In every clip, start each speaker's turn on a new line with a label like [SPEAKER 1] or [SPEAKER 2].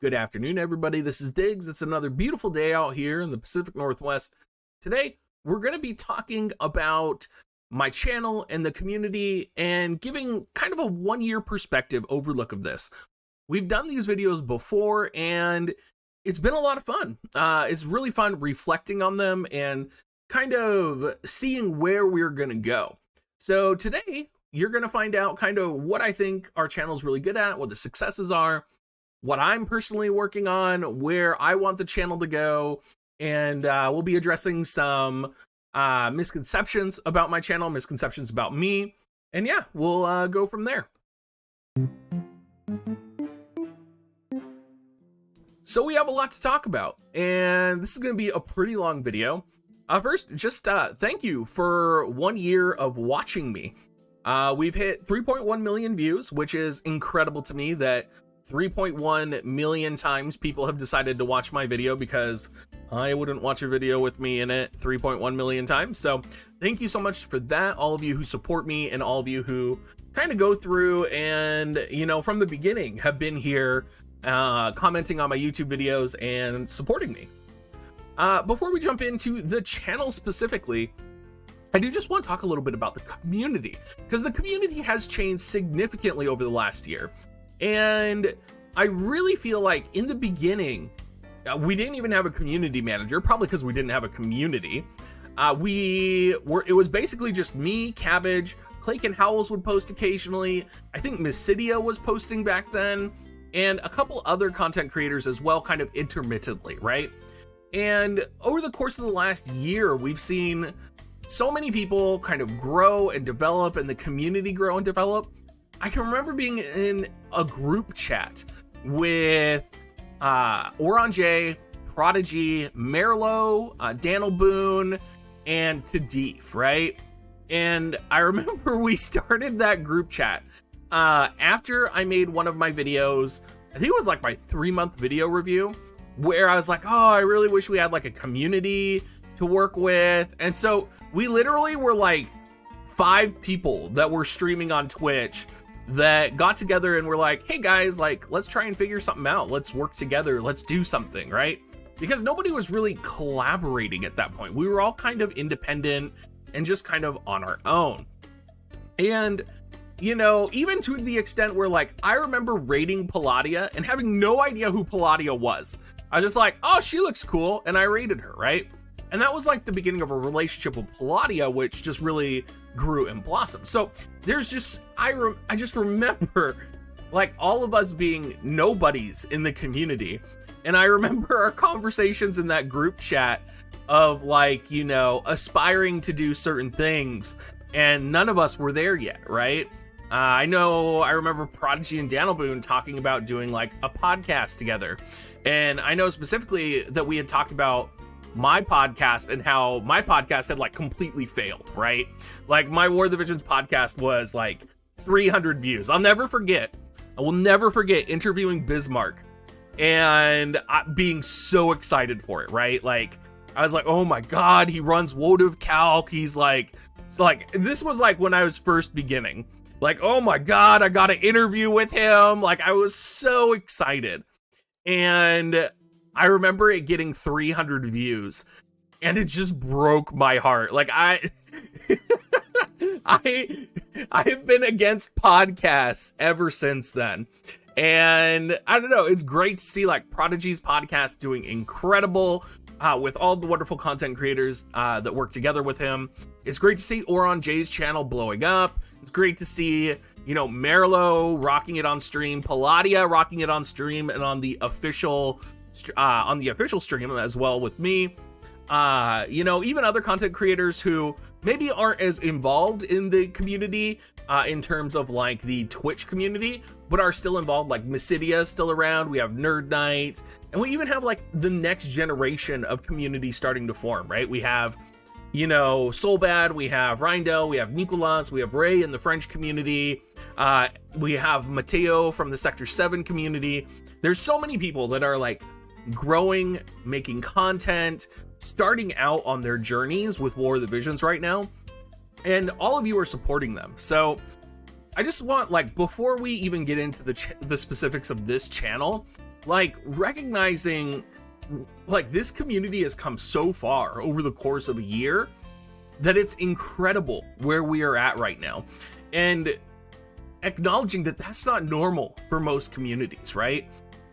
[SPEAKER 1] Good afternoon, everybody. This is Diggs. It's another beautiful day out here in the Pacific Northwest. Today, we're going to be talking about my channel and the community and giving kind of a one-year perspective overlook of this. We've done these videos before, and it's been a lot of fun. It's really fun reflecting on them and kind of seeing where we're going to go. So today, you're going to find out kind of what I think our channel is really good at, what the successes are, what I'm personally working on, where I want the channel to go, and we'll be addressing some misconceptions about my channel, misconceptions about me, and yeah, we'll go from there. So we have a lot to talk about, and this is going to be a pretty long video. First, just thank you for 1 year of watching me. We've hit 3.1 million views, which is incredible to me that 3.1 million times people have decided to watch my video, because I wouldn't watch a video with me in it 3.1 million times. So thank you so much for that, all of you who support me and all of you who kind of go through and, you know, from the beginning have been here commenting on my YouTube videos and supporting me. Before we jump into the channel specifically, I do just want to talk a little bit about the community, because the community has changed significantly over the last year. And I really feel like in the beginning, we didn't even have a community manager, probably because we didn't have a community. It was basically just me, Cabbage, Clake and Howells would post occasionally. I think Mysidia was posting back then, and a couple other content creators as well, kind of intermittently, right? And over the course of the last year, we've seen so many people kind of grow and develop, and the community grow and develop. I can remember being in a group chat with Orange, Prodigy, Merlo, Daniel Boone, and Tadif, right? And I remember we started that group chat after I made one of my videos. I think it was like my 3-month video review, where I was like, oh, I really wish we had like a community to work with. And so we literally were like 5 people that were streaming on Twitch that got together and were like, hey guys, like, let's try and figure something out. Let's work together. Let's do something, right? Because nobody was really collaborating at that point. We were all kind of independent and just kind of on our own. And, you know, even to the extent where, like, I remember rating Palladia and having no idea who Palladia was. I was just like, oh, she looks cool, and I rated her, right? And that was like the beginning of a relationship with Palladia, which just really grew and blossomed. So there's just, I just remember like all of us being nobodies in the community. And I remember our conversations in that group chat of like, you know, aspiring to do certain things, and none of us were there yet, right? I remember Prodigy and Daniel Boone talking about doing like a podcast together. And I know specifically that we had talked about my podcast and how my podcast had like completely failed, right? Like my War of the Visions podcast was like 300 views. I will never forget interviewing Bismarck and being so excited for it, right? Like I was like, oh my God, he runs WoTV Calc. He's like, it's like, this was like when I was first beginning, like, oh my God, I got an interview with him. Like I was so excited. And I remember it getting 300 views, and it just broke my heart. Like I've been against podcasts ever since then. And I don't know, it's great to see like Prodigy's podcast doing incredible with all the wonderful content creators that work together with him. It's great to see Orange's channel blowing up. It's great to see, you know, Merlo rocking it on stream, Palladia rocking it on stream, and on the official stream as well with me. You know, even other content creators who maybe aren't as involved in the community in terms of like the Twitch community, but are still involved, like Mysidia is still around. We have Nerd Night, and we even have like the next generation of community starting to form, right? We have, you know, Soulbad, we have Rindell, we have Nicolas, we have Ray in the French community, we have Mateo from the Sector 7 community. There's so many people that are like growing, making content, starting out on their journeys with War of the Visions right now, and all of you are supporting them. So I just want, like, before we even get into the specifics of this channel, like recognizing like this community has come so far over the course of a year that it's incredible where we are at right now. And acknowledging that that's not normal for most communities, right?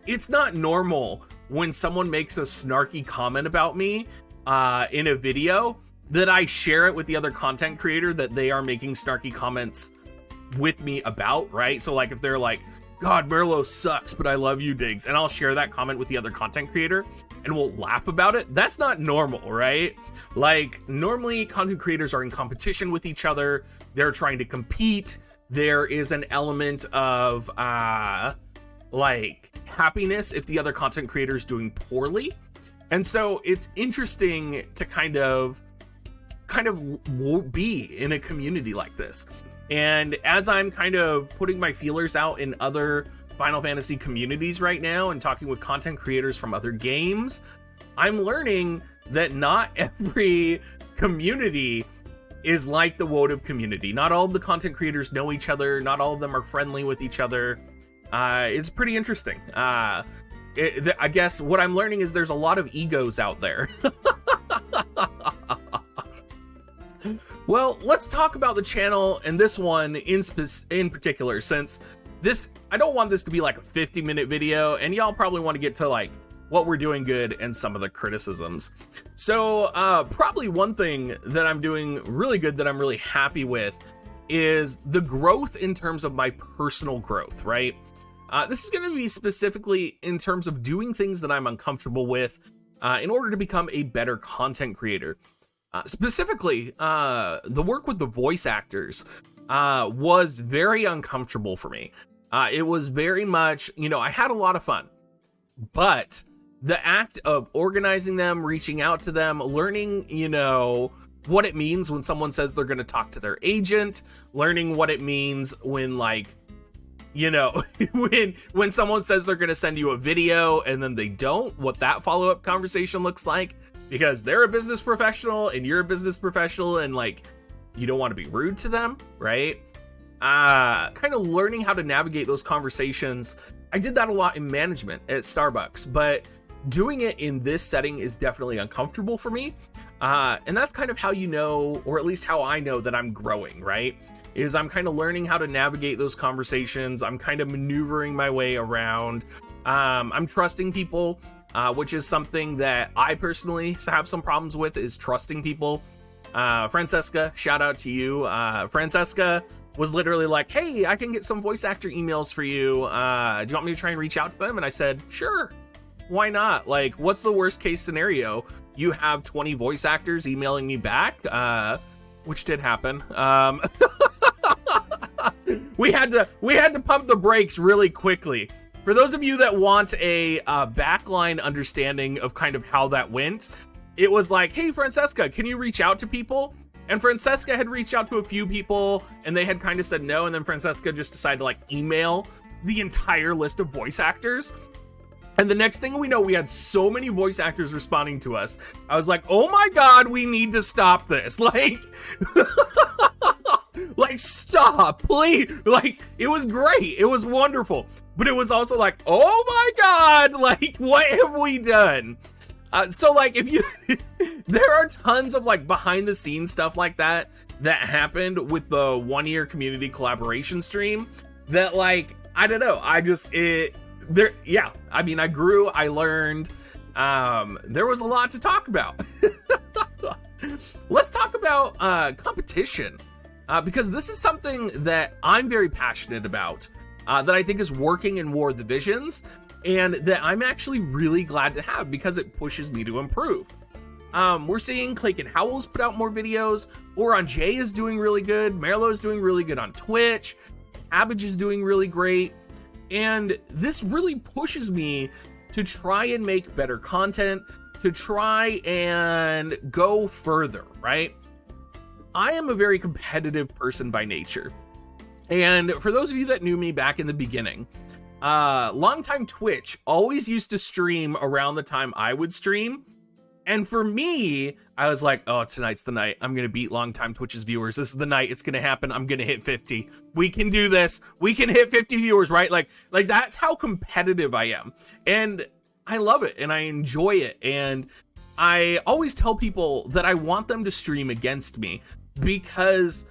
[SPEAKER 1] It's not normal when someone makes a snarky comment about me in a video that I share it with the other content creator that they are making snarky comments with me about, right? So like if they're like, God, Merlo sucks, but I love you, Diggs, and I'll share that comment with the other content creator and we'll laugh about it. That's not normal, right? Like normally content creators are in competition with each other. They're trying to compete. There is an element of like happiness if the other content creator is doing poorly. And so it's interesting to kind of be in a community like this. And as I'm kind of putting my feelers out in other Final Fantasy communities right now and talking with content creators from other games, I'm learning that not every community is like the WoTV community. Not all of the content creators know each other. Not all of them are friendly with each other. It's pretty interesting. I guess what I'm learning is there's a lot of egos out there. Well, let's talk about the channel and this one in particular, since this, I don't want this to be like a 50-minute video, and y'all probably want to get to like what we're doing good and some of the criticisms. So probably one thing that I'm doing really good that I'm really happy with is the growth in terms of my personal growth, right? This is going to be specifically in terms of doing things that I'm uncomfortable with in order to become a better content creator. Specifically, the work with the voice actors was very uncomfortable for me. It was very much, I had a lot of fun, but the act of organizing them, reaching out to them, learning, what it means when someone says they're going to talk to their agent, learning what it means when like, when someone says they're going to send you a video and then they don't, what that follow-up conversation looks like, because they're a business professional and you're a business professional and like, you don't want to be rude to them, right? Kind of learning how to navigate those conversations. I did that a lot in management at Starbucks, but doing it in this setting is definitely uncomfortable for me. And that's kind of how or at least how I know that I'm growing, right? Is I'm kind of learning how to navigate those conversations. I'm kind of maneuvering my way around. I'm trusting people, which is something that I personally have some problems with, is trusting people. Francesca, shout out to you. Francesca was literally like, hey, I can get some voice actor emails for you. Do you want me to try and reach out to them? And I said, sure. Why not? Like, what's the worst case scenario? You have 20 voice actors emailing me back, which did happen. We had to pump the brakes really quickly. For those of you that want a backline understanding of kind of how that went, it was like, hey, Francesca, can you reach out to people? And Francesca had reached out to a few people and they had kind of said no. And then Francesca just decided to like email the entire list of voice actors. And the next thing we know, we had so many voice actors responding to us. I was like, oh my God, we need to stop this. Like, like, stop, please. Like, it was great. It was wonderful. But it was also like, oh my God, like, what have we done? So like, if you, there are tons of like behind the scenes stuff like that happened with the 1 year community collaboration stream that like, I don't know. I grew, I learned, there was a lot to talk about. Let's talk about competition, because this is something that I'm very passionate about, that I think is working in War of the Visions, and that I'm actually really glad to have because it pushes me to improve. We're seeing Clake and Howells put out more videos, Oron J is doing really good, Merlo is doing really good on Twitch, Cabbage is doing really great, and this really pushes me to try and make better content, to try and go further, right? I am a very competitive person by nature. And for those of you that knew me back in the beginning, longtime Twitch always used to stream around the time I would stream. And for me, I was like, oh, tonight's the night. I'm going to beat longtime Twitch's viewers. This is the night. It's going to happen. I'm going to hit 50. We can do this. We can hit 50 viewers, right? Like that's how competitive I am. And I love it and I enjoy it. And I always tell people that I want them to stream against me, because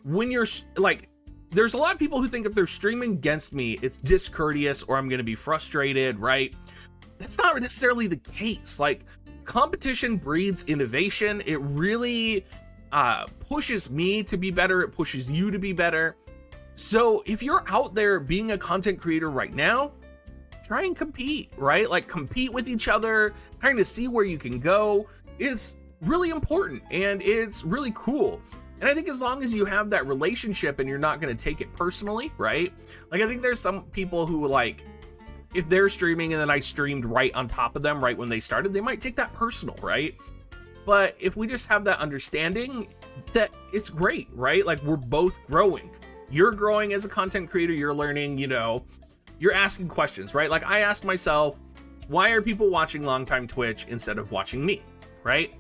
[SPEAKER 1] when you're like, there's a lot of people who think if they're streaming against me, it's discourteous or I'm going to be frustrated, right? That's not necessarily the case. Like, competition breeds innovation. It really pushes me to be better. It pushes you to be better. So if you're out there being a content creator right now, try and compete, right? Like, compete with each other, trying to see where you can go is really important and it's really cool. And I think as long as you have that relationship and you're not going to take it personally, right? Like, I think there's some people who, like, if they're streaming and then I streamed right on top of them right when they started, they might take that personal, right? But if we just have that understanding, that it's great, right? Like, we're both growing. You're growing as a content creator, you're learning, you know, you're asking questions, right? Like, I asked myself, why are people watching longtime Twitch instead of watching me, right?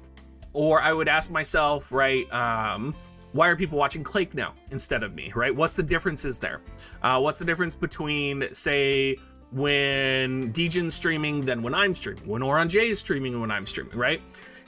[SPEAKER 1] Or I would ask myself, right, why are people watching Clake now instead of me, right? What's the differences there? What's the difference between, say, when Dejan's streaming than when I'm streaming, when Oran J is streaming and when I'm streaming, right?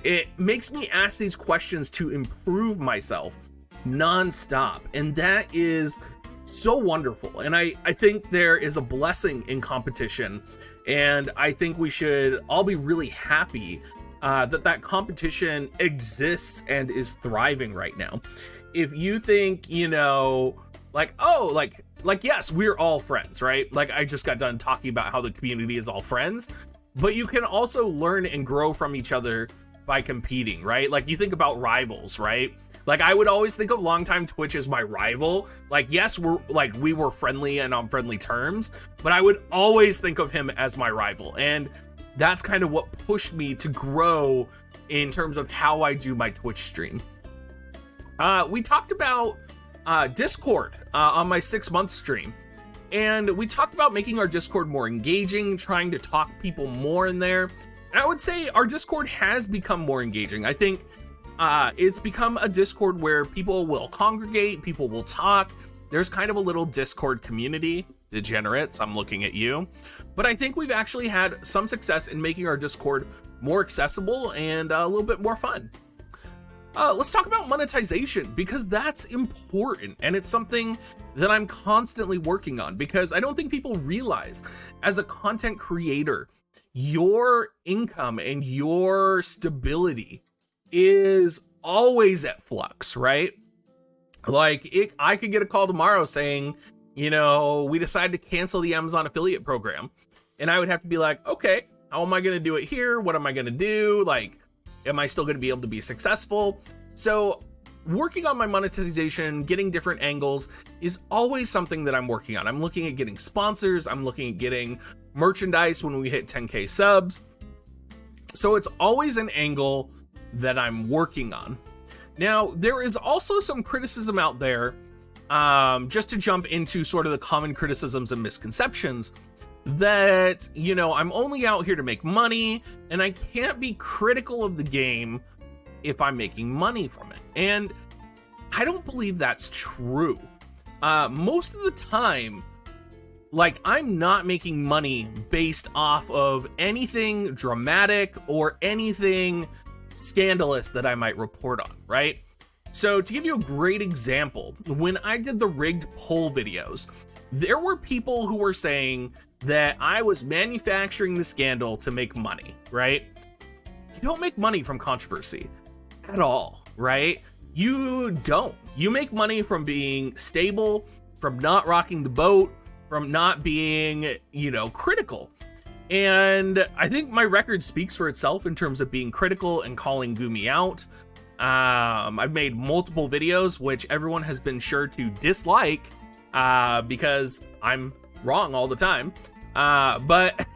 [SPEAKER 1] It makes me ask these questions to improve myself nonstop. And that is so wonderful. And I think there is a blessing in competition. And I think we should all be really happy that competition exists and is thriving right now. If you think, you know, like, oh, like, yes, we're all friends, right? Like, I just got done talking about how the community is all friends, but you can also learn and grow from each other by competing, right? Like, you think about rivals, right? Like, I would always think of longtime Twitch as my rival. Like, yes, we were friendly and on friendly terms, but I would always think of him as my rival. And that's kind of what pushed me to grow in terms of how I do my Twitch stream. We talked about Discord on my 6-month stream, and we talked about making our Discord more engaging, trying to talk people more in there. And I would say our Discord has become more engaging. I think it's become a Discord where people will congregate, people will talk. There's kind of a little Discord community. Degenerates, I'm looking at you. But I think we've actually had some success in making our Discord more accessible and a little bit more fun. Let's talk about monetization, because that's important and it's something that I'm constantly working on, because I don't think people realize, as a content creator, your income and your stability is always at flux, right? Like, I could get a call tomorrow saying, you know, we decided to cancel the Amazon affiliate program. And I would have to be like, okay, how am I going to do it here? What am I going to do? Like, am I still going to be able to be successful? So working on my monetization, getting different angles is always something that I'm working on. I'm looking at getting sponsors. I'm looking at getting merchandise when we hit 10K subs. So it's always an angle that I'm working on. Now, there is also some criticism out there, just to jump into sort of the common criticisms and misconceptions, that, you know, I'm only out here to make money and I can't be critical of the game if I'm making money from it. And I don't believe that's true. Most of the time, like, I'm not making money based off of anything dramatic or anything scandalous that I might report on, right? So to give you a great example, when I did the rigged poll videos, there were people who were saying that I was manufacturing the scandal to make money, right? You don't make money from controversy at all, right? You don't. You make money from being stable, from not rocking the boat, from not being, you know, critical. And I think my record speaks for itself in terms of being critical and calling Gumi out. I've made multiple videos, which everyone has been sure to dislike, because I'm wrong all the time. But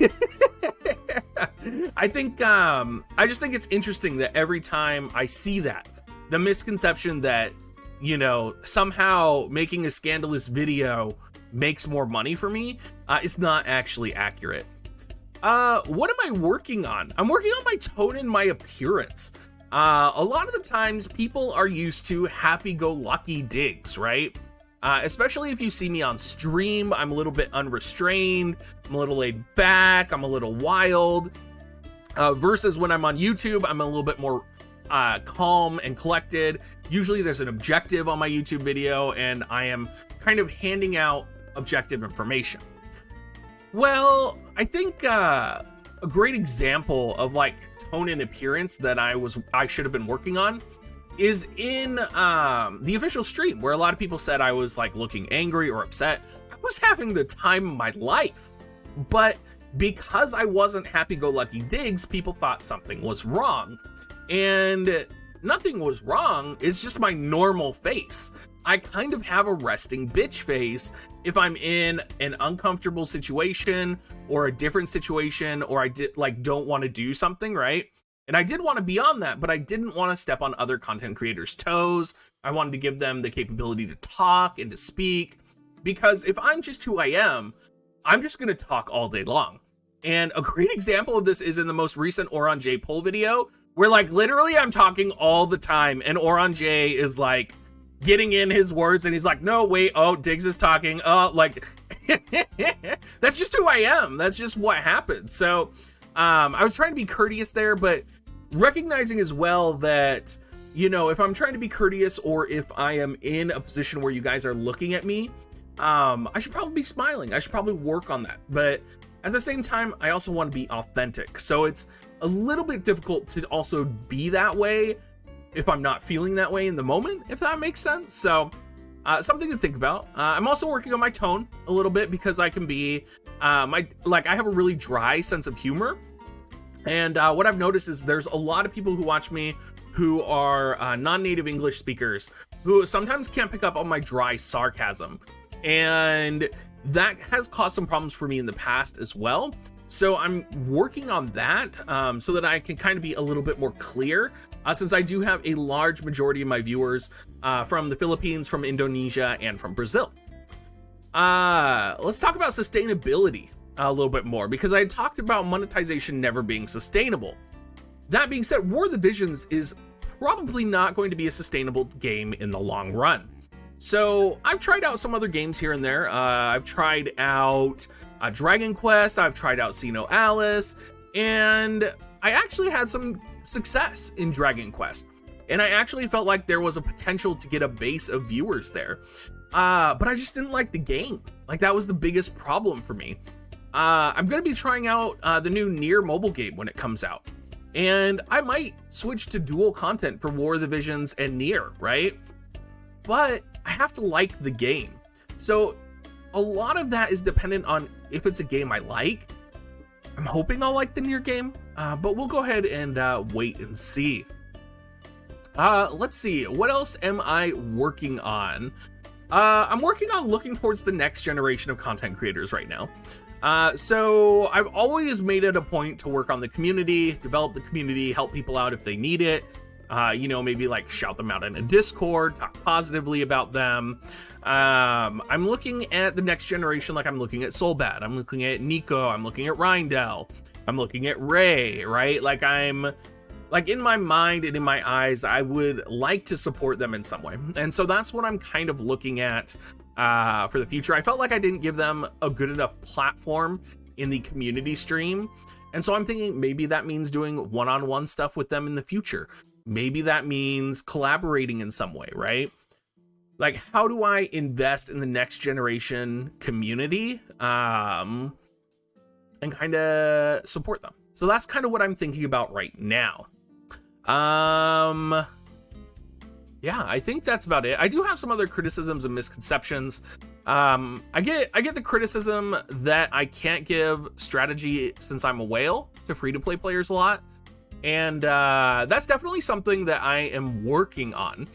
[SPEAKER 1] I think, I just think it's interesting that every time I see that, the misconception that, you know, somehow making a scandalous video makes more money for me, is not actually accurate. What am I working on? I'm working on my tone and my appearance. A lot of the times people are used to happy-go-lucky digs, right? Especially if you see me on stream, I'm a little bit unrestrained, I'm a little laid back, I'm a little wild. Versus when I'm on YouTube, I'm a little bit more calm and collected. Usually there's an objective on my YouTube video, and I am kind of handing out objective information. Well, I think a great example of like tone and appearance that I should have been working on is in the official stream, where a lot of people said I was like looking angry or upset. I was having the time of my life, but because I wasn't happy-go-lucky digs, people thought something was wrong. And nothing was wrong, it's just my normal face. I kind of have a resting bitch face if I'm in an uncomfortable situation or a different situation, or I don't want to do something, right? And I did want to be on that, but I didn't want to step on other content creators' toes. I wanted to give them the capability to talk and to speak, because if I'm just who I am, I'm just going to talk all day long. And a great example of this is in the most recent Oron J poll video, where like literally I'm talking all the time and Oron J is like getting in his words and he's like, no, wait, oh, Diggs is talking. Like, that's just who I am. That's just what happened. So I was trying to be courteous there, but recognizing as well that, you know, if I'm trying to be courteous or if I am in a position where you guys are looking at me, I should probably be smiling. I should probably work on that. But at the same time, I also want to be authentic. So it's a little bit difficult to also be that way if I'm not feeling that way in the moment, if that makes sense. So something to think about. I'm also working on my tone a little bit, because I can be, I have a really dry sense of humor. And what I've noticed is there's a lot of people who watch me who are non-native English speakers who sometimes can't pick up on my dry sarcasm. And that has caused some problems for me in the past as well. So I'm working on that so that I can kind of be a little bit more clear, since I do have a large majority of my viewers from the Philippines, from Indonesia, and from Brazil. Let's talk about sustainability a little bit more, because I had talked about monetization never being sustainable. That being said, War of the Visions is probably not going to be a sustainable game in the long run. So I've tried out some other games here and there. I've tried out Dragon Quest, I've tried out Xeno Alice, and I actually had some success in Dragon Quest. And I actually felt like there was a potential to get a base of viewers there. But I just didn't like the game. Like, that was the biggest problem for me. I'm going to be trying out the new Nier mobile game when it comes out. And I might switch to dual content for War of the Visions and Nier, right? But I have to like the game. So a lot of that is dependent on if it's a game I like. I'm hoping I'll like the Nier game, but we'll go ahead and wait and see. Let's see, what else am I working on? I'm working on looking towards the next generation of content creators right now. So I've always made it a point to work on the community, develop the community, help people out if they need it. You know, maybe like shout them out in a Discord, talk positively about them. I'm looking at the next generation, like I'm looking at Soulbad, I'm looking at Nico, I'm looking at Rindell, I'm looking at Ray, right? Like, I'm like, in my mind and in my eyes, I would like to support them in some way. And so that's what I'm kind of looking at for the future. I felt like I didn't give them a good enough platform in the community stream. And so I'm thinking maybe that means doing one-on-one stuff with them in the future. Maybe that means collaborating in some way, right? Like, how do I invest in the next generation community and kind of support them? So that's kind of what I'm thinking about right now. Yeah, I think that's about it. I do have some other criticisms and misconceptions. I get the criticism that I can't give strategy since I'm a whale to free-to-play players a lot. And that's definitely something that I am working on.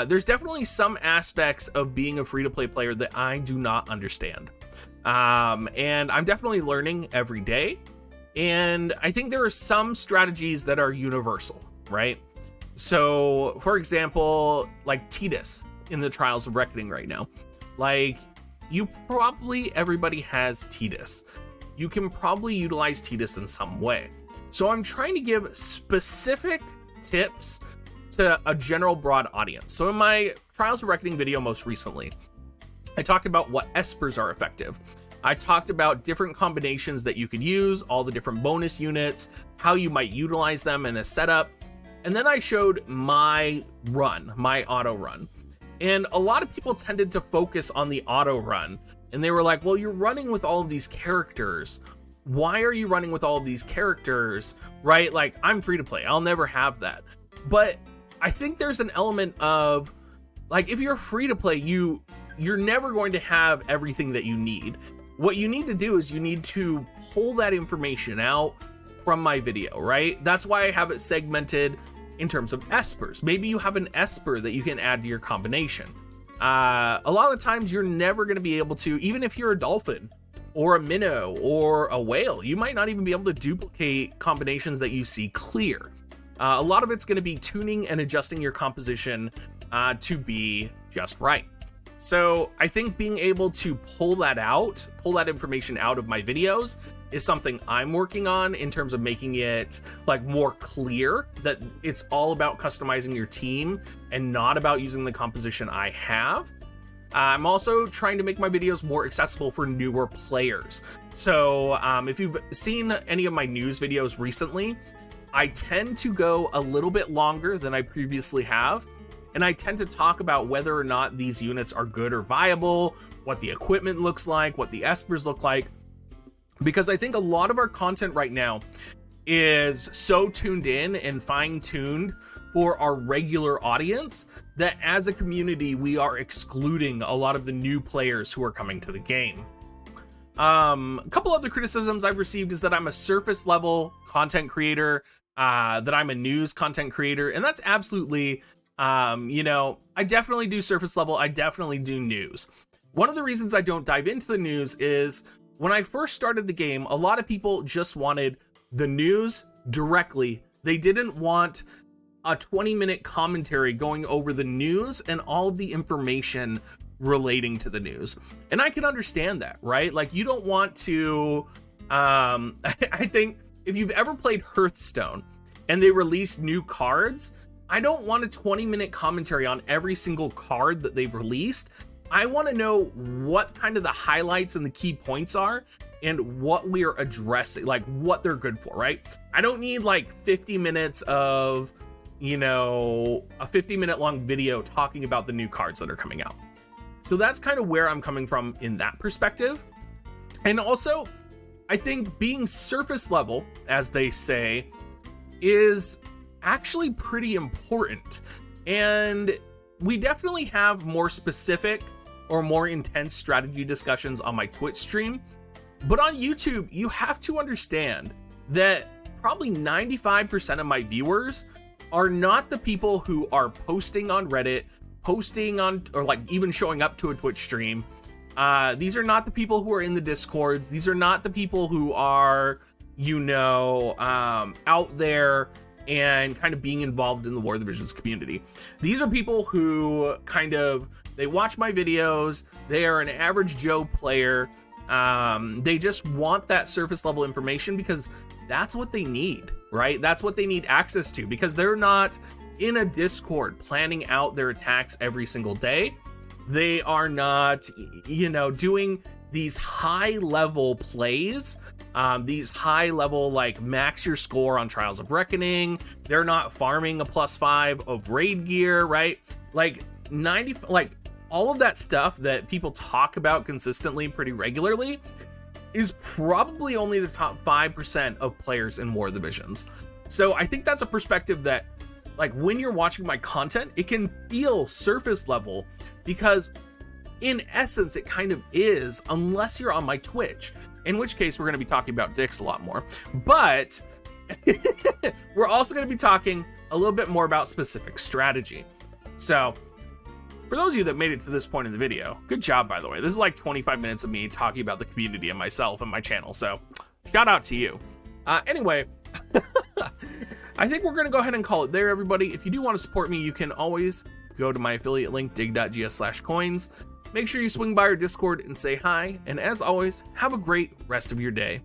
[SPEAKER 1] There's definitely some aspects of being a free-to-play player that I do not understand. And I'm definitely learning every day. And I think there are some strategies that are universal, right? So, for example, like Tidus in the Trials of Reckoning right now. Like, everybody has Tidus. you can probably utilize Tidus in some way. So I'm trying to give specific tips to a general broad audience. So in my Trials of Reckoning video most recently, I talked about what ESPers are effective. I talked about different combinations that you could use, all the different bonus units, how you might utilize them in a setup. And then I showed my run, my auto run. And a lot of people tended to focus on the auto run. And they were like, well, you're running with all of these characters. Why are you running with all of these characters, right? Like, I'm free to play. I'll never have that. But I think there's an element of, like, if you're free to play, you're never going to have everything that you need. What you need to do is you need to pull that information out from my video, right? That's why I have it segmented in terms of ESPers. Maybe you have an ESPer that you can add to your combination. A lot of the times you're never going to be able to, even if you're a dolphin or a minnow or a whale, you might not even be able to duplicate combinations that you see clear. A lot of it's going to be tuning and adjusting your composition to be just right. So I think being able to pull that information out of my videos is something I'm working on in terms of making it like more clear that it's all about customizing your team and not about using the composition I have. I'm also trying to make my videos more accessible for newer players. So if you've seen any of my news videos recently, I tend to go a little bit longer than I previously have. And I tend to talk about whether or not these units are good or viable, what the equipment looks like, what the ESPers look like. Because I think a lot of our content right now is so tuned in and fine-tuned for our regular audience that as a community, we are excluding a lot of the new players who are coming to the game. A couple other criticisms I've received is that I'm a surface level content creator, that I'm a news content creator, and that's absolutely... I definitely do surface level. I definitely do news. One of the reasons I don't dive into the news is when I first started the game, a lot of people just wanted the news directly. They didn't want a 20-minute commentary going over the news and all of the information relating to the news. And I can understand that, right? Like, you don't want to, I think if you've ever played Hearthstone and they released new cards, I don't want a 20-minute commentary on every single card that they've released. I want to know what kind of the highlights and the key points are and what we are addressing, like what they're good for, right? I don't need like 50 minutes of, a 50-minute long video talking about the new cards that are coming out. So that's kind of where I'm coming from in that perspective. And also, I think being surface level, as they say, is actually pretty important. And we definitely have more specific or more intense strategy discussions on my Twitch stream. But on YouTube, you have to understand that probably 95% of my viewers are not the people who are posting on Reddit, or like even showing up to a Twitch stream. These are not the people who are in the Discords. These are not the people who are, out there and kind of being involved in the War of the Visions community. These are people who they watch my videos, they are an average Joe player, they just want that surface level information because that's what they need, right? That's what they need access to, because they're not in a Discord planning out their attacks every single day. They are not, doing these high level plays, these high level, like, max your score on Trials of Reckoning. They're not farming a +5 of raid gear, right? Like all of that stuff that people talk about consistently pretty regularly is probably only the top 5% of players in War of the Visions. So I think that's a perspective that, like, when you're watching my content, it can feel surface level because in essence, it kind of is, unless you're on my Twitch, in which case we're going to be talking about dicks a lot more. But we're also going to be talking a little bit more about specific strategy. So for those of you that made it to this point in the video, good job, by the way. This is like 25 minutes of me talking about the community and myself and my channel. So shout out to you. Anyway, I think we're going to go ahead and call it there, everybody. If you do want to support me, you can always go to my affiliate link, dig.gs/coins. Make sure you swing by our Discord and say hi, and as always, have a great rest of your day.